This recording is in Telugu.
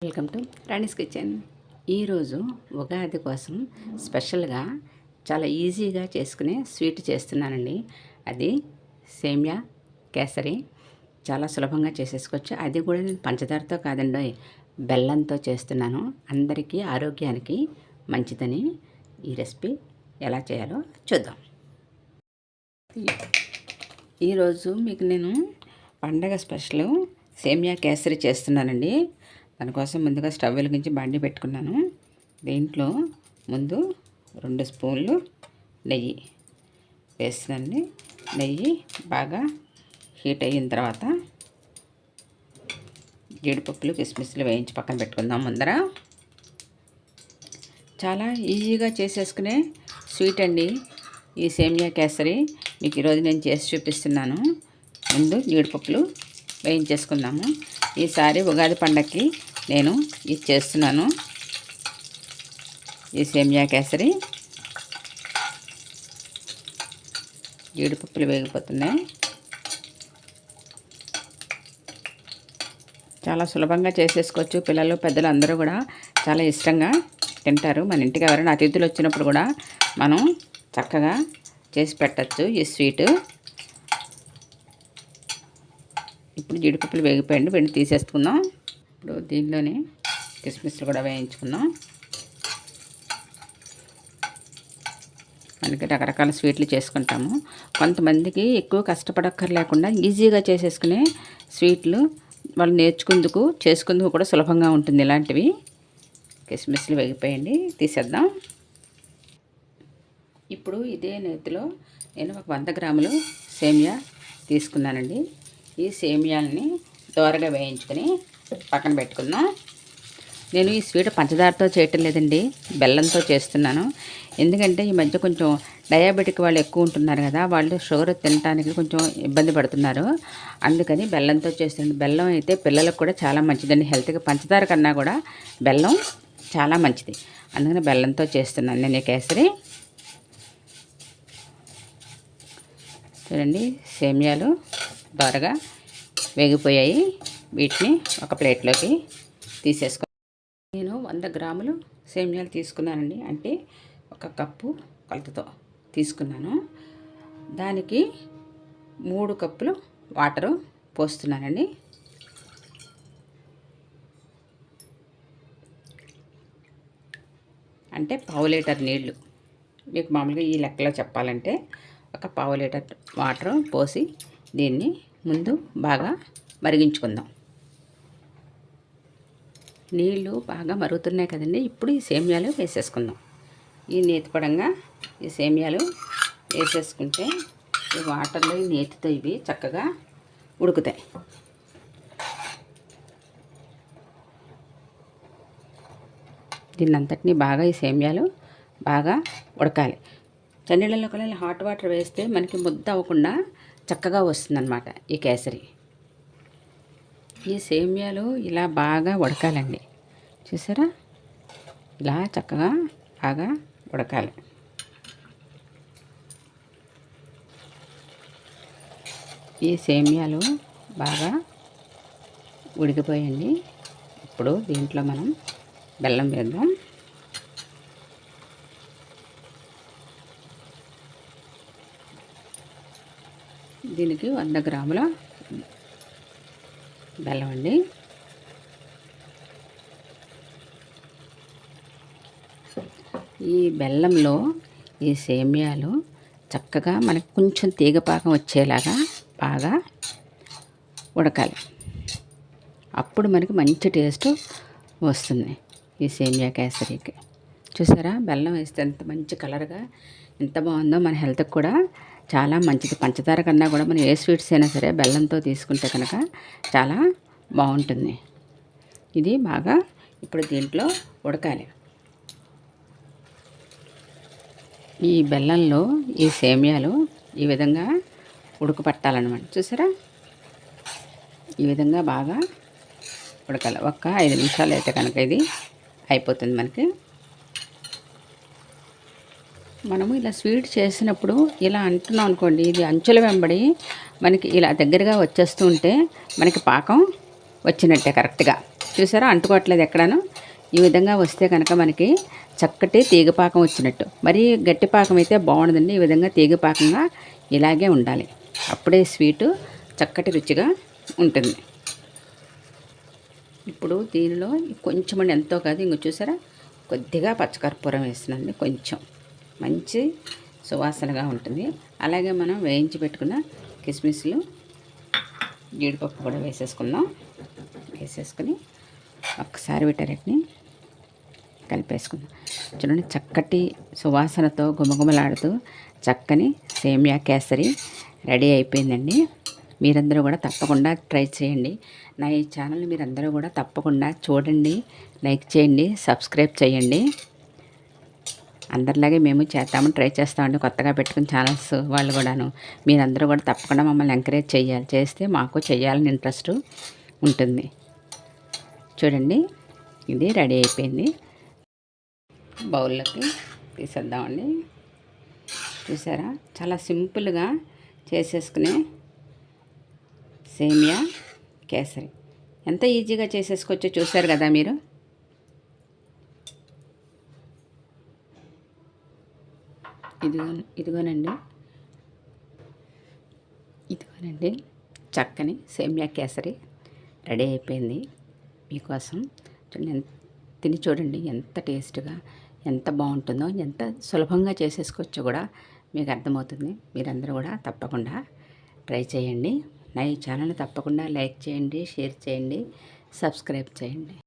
Welcome to Rani's kitchen. ఈరోజు ఉగాది కోసం స్పెషల్గా చాలా ఈజీగా చేసుకునే స్వీట్ చేస్తున్నానండి. అది సేమియా కేసరి. చాలా సులభంగా చేసేసుకోవచ్చు. అది కూడా నేను పంచదారతో కాదండి, బెల్లంతో చేస్తున్నాను. అందరికీ ఆరోగ్యానికి మంచిదని ఈ రెసిపీ ఎలా చేయాలో చూద్దాం. ఈరోజు మీకు నేను పండగ స్పెషల్ సేమియా కేసరి చేస్తున్నానండి. దానికోసం ముందుగా స్టవ్ వెలిగించి బండి పెట్టుకున్నాను. దీంట్లో ముందు 2 స్పూన్లు నెయ్యి వేస్తున్నానండి. నెయ్యి బాగా హీట్ అయిన తర్వాత జీడిపప్పులు కిస్మిస్లు వేయించి పక్కన పెట్టుకుందాం. ముందర చాలా ఈజీగా చేసేసుకునే స్వీట్ అండి ఈ సేమియా కేసరి. మీకు ఈరోజు నేను చేసి చూపిస్తున్నాను. ముందు జీడిపప్పులు వేయించేసుకుందాము. ఈసారి ఉగాది పండగకి నేను ఇది చేస్తున్నాను, ఈ సేమియా కేసరి. జీడిపప్పులు వేగిపోతున్నాయి. చాలా సులభంగా చేసేసుకోవచ్చు. పిల్లలు పెద్దలు అందరూ కూడా చాలా ఇష్టంగా తింటారు. మన ఇంటికి ఎవరైనా అతిథులు వచ్చినప్పుడు కూడా మనం చక్కగా చేసి పెట్టచ్చు ఈ స్వీటు. ఇప్పుడు జీడిపప్పులు వేగిపోయండి, వెండి తీసేసుకుందాం. ఇప్పుడు దీనిలోనే కిస్మిస్లు కూడా వేయించుకుందాం. మనకి రకరకాల స్వీట్లు చేసుకుంటాము. కొంతమందికి ఎక్కువ కష్టపడక్కర్లేకుండా ఈజీగా చేసేసుకునే స్వీట్లు వాళ్ళు చేసుకుందుకు కూడా సులభంగా ఉంటుంది. ఇలాంటివి కిస్మిస్లు వేగిపోయండి, తీసేద్దాం. ఇప్పుడు ఇదే నేతిలో నేను ఒక 100 గ్రాములు సేమియా తీసుకున్నానండి. ఈ సేమియాలని దోరగా వేయించుకొని పక్కన పెట్టుకుందాం. నేను ఈ స్వీట్ పంచదారతో చేయటం లేదండి, బెల్లంతో చేస్తున్నాను. ఎందుకంటే ఈ మధ్య కొంచెం డయాబెటిక్ వాళ్ళు ఎక్కువ ఉంటున్నారు కదా, వాళ్ళు షుగర్ తినడానికి కొంచెం ఇబ్బంది పడుతున్నారు. అందుకని బెల్లంతో చేస్తున్నాను. బెల్లం అయితే పిల్లలకు కూడా చాలా మంచిదండి హెల్త్కి. పంచదార కన్నా కూడా బెల్లం చాలా మంచిది. అందుకని బెల్లంతో చేస్తున్నాను నేను ఈ కేసరి. చూడండి, సేమియాలు దోరగా వేగిపోయాయి. వీటిని ఒక ప్లేట్లోకి తీసేసుకో. నేను 100 గ్రాములు సేమియాలు తీసుకున్నానండి, అంటే 1 కప్పు కొలతతో తీసుకున్నాను. దానికి 3 కప్పులు వాటరు పోస్తున్నానండి. అంటే 1/2 లీటర్ నీళ్ళు. మీకు మామూలుగా ఈ లెక్కలో చెప్పాలంటే 1/2 లీటర్ వాటరు పోసి దీన్ని ముందు బాగా మరిగించుకుందాం. నీళ్ళు బాగా మరుగుతున్నాయి కదండి. ఇప్పుడు ఈ సేమియాలు వేసేసుకుందాం. ఈ నేతి పడంగా ఈ సేమియాలు వేసేసుకుంటే ఈ వాటర్లో ఈ నేతితో ఇవి చక్కగా ఉడుకుతాయి. దీన్నంతటినీ బాగా ఈ సేమియాలు బాగా ఉడకాలి. చన్నీళ్ళలో కల్లా హాట్ వాటర్ వేస్తే మనకి ముద్ద అవ్వకుండా చక్కగా వస్తుందన్నమాట ఈ కేసరి. ఈ సేమియాలు ఇలా బాగా ఉడకాలండి. చూసారా, ఇలా చక్కగా బాగా ఉడకాలి. ఈ సేమియాలు బాగా ఉడికిపోయండి. ఇప్పుడు దీంట్లో మనం బెల్లం వేద్దాం. దీనికి 100 గ్రాముల బెల్లం అండి. ఈ బెల్లంలో ఈ సేమియాలు చక్కగా మనకు కొంచెం తీగపాకం వచ్చేలాగా బాగా ఉడకాలి. అప్పుడు మనకి మంచి టేస్ట్ వస్తుంది ఈ సేమియా కేసరికి. చూసారా, బెల్లం వేస్తే ఎంత మంచి కలర్గా ఎంత బాగుందో. మన హెల్త్కి కూడా చాలా మంచిది. పంచదార కన్నా కూడా మనం ఏ స్వీట్స్ అయినా సరే బెల్లంతో తీసుకుంటే కనుక చాలా బాగుంటుంది. ఇది బాగా ఇప్పుడు దీంట్లో ఉడకాలి. ఈ బెల్లంలో ఈ సేమియాలు ఈ విధంగా ఉడకపట్టాలన్నమాట. చూసారా, ఈ విధంగా బాగా ఉడకాలి. 5 నిమిషాలు అయితే కనుక ఇది అయిపోతుంది మనకి. మనము ఇలా స్వీట్ చేసినప్పుడు ఇలా అంటున్నాం అనుకోండి, ఇది అంచుల వెంబడి మనకి ఇలా దగ్గరగా వచ్చేస్తూ ఉంటే మనకి పాకం వచ్చినట్టే కరెక్ట్గా. చూసారా, అంటుకోవట్లేదు ఎక్కడాను. ఈ విధంగా వస్తే కనుక మనకి చక్కటి తీగపాకం వచ్చినట్టు. మరీ గట్టి పాకం అయితే బాగుండదండి. ఈ విధంగా తీగపాకంగా ఇలాగే ఉండాలి. అప్పుడే స్వీటు చక్కటి రుచిగా ఉంటుంది. ఇప్పుడు దీనిలో కొంచెం ఎంతో కాదు, ఇంకో చూసారా కొద్దిగా పచ్చకర్పూరం వేస్తున్నాండి. కొంచెం మంచి సువాసనగా ఉంటుంది. అలాగే మనం వేయించి పెట్టుకున్న కిస్మిస్లు, జీడిపప్పు కూడా వేసేసుకుందాం. వేసేసుకుని ఒక్కసారి వీటన్నిటిని కలిపేసుకుందాం. చూడండి, చక్కటి సువాసనతో గుమగుమలాడుతూ చక్కని సేమియా కేసరి రెడీ అయిపోయిందండి. మీరందరూ కూడా తప్పకుండా ట్రై చేయండి. నా ఈ ఛానల్ మీరందరూ కూడా తప్పకుండా చూడండి, లైక్ చేయండి, సబ్స్క్రైబ్ చేయండి. అందరిలాగే మేము చేద్దామని ట్రై చేస్తామండి, కొత్తగా పెట్టుకుని ఛానల్స్ వాళ్ళు కూడాను. మీరందరూ కూడా తప్పకుండా మమ్మల్ని ఎంకరేజ్ చేయాలి. చేస్తే మాకు చేయాలని ఇంట్రెస్ట్ ఉంటుంది. చూడండి, ఇది రెడీ అయిపోయింది. బౌల్లోకి తీసేద్దామండి. చూసారా, చాలా సింపుల్గా చేసేసుకునే సేమియా కేసరి ఎంత ఈజీగా చేసేసుకోవచ్చో చూసారు కదా మీరు. ఇదిగోనండి చక్కని సేమియా కేసరి రెడీ అయిపోయింది మీకోసం. తిని చూడండి ఎంత టేస్ట్గా, ఎంత బాగుంటుందో, ఎంత సులభంగా చేసేసుకోవచ్చో కూడా మీకు అర్థమవుతుంది. మీరందరూ కూడా తప్పకుండా ట్రై చేయండి. నా ఈ ఛానల్ని తప్పకుండా లైక్ చేయండి, షేర్ చేయండి, సబ్స్క్రైబ్ చేయండి.